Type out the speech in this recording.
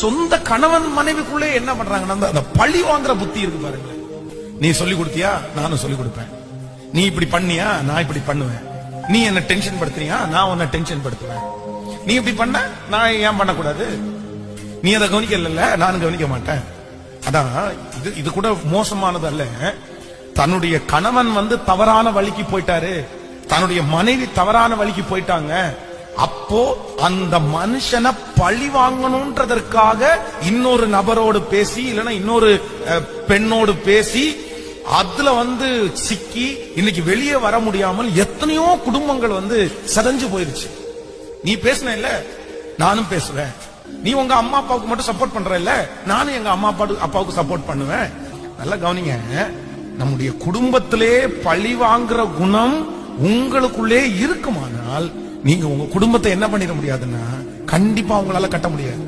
சொந்த கணவன் மனைவிக்குள்ளே என்ன பண்றாங்கன்னா அந்த பழி வாங்குற புத்தி இருக்கு பாருங்க. நீ சொல்லி கொடுத்தியா, நானும் சொல்லி கொடுப்பேன். நீ இப்படி பண்ணியா, நான் இப்படி பண்ணுவேன். நீ என்ன டென்ஷன் படுத்துறியா, நான் உன்னை டென்ஷன் படுத்துவேன். நீ இப்படி பண்ண, நான் ஏன் பண்ணக்கூடாது? நீ அதை கவனிக்கல, நானும் கவனிக்க மாட்டேன். அதான் இது கூட மோசமானது அல்ல. தன்னுடைய கணவன் தவறான வழிக்கு போயிட்டாரு, தன்னுடைய மனைவி தவறான வழிக்கு போயிட்டாங்க. அப்போ அந்த மனுஷனை பழி வாங்கணும்ன்றதற்காக இன்னொரு நபரோடு பேசி, இல்லைன்னா இன்னொரு பெண்ணோடு பேசி, அதுல சிக்கி இன்னைக்கு வெளியே வர முடியாமல் எத்தனையோ குடும்பங்கள் சதஞ்சு போயிருச்சு. நீ பேசுன இல்ல, நானும் பேசுவேன். நீ உங்க அம்மா அப்பாவுக்கு மட்டும் சப்போர்ட் பண்ற இல்ல, நானும் எங்க அம்மா அப்பாவுக்கு சப்போர்ட் பண்ணுவேன். நல்லா கவனிங்க, நம்முடைய குடும்பத்திலே பழி வாங்குற குணம் உங்களுக்குள்ளே இருக்குமானால் நீங்க உங்க குடும்பத்தை என்ன பண்ணிட முடியாதுன்னா கண்டிப்பா உங்களால கட்ட முடியாது.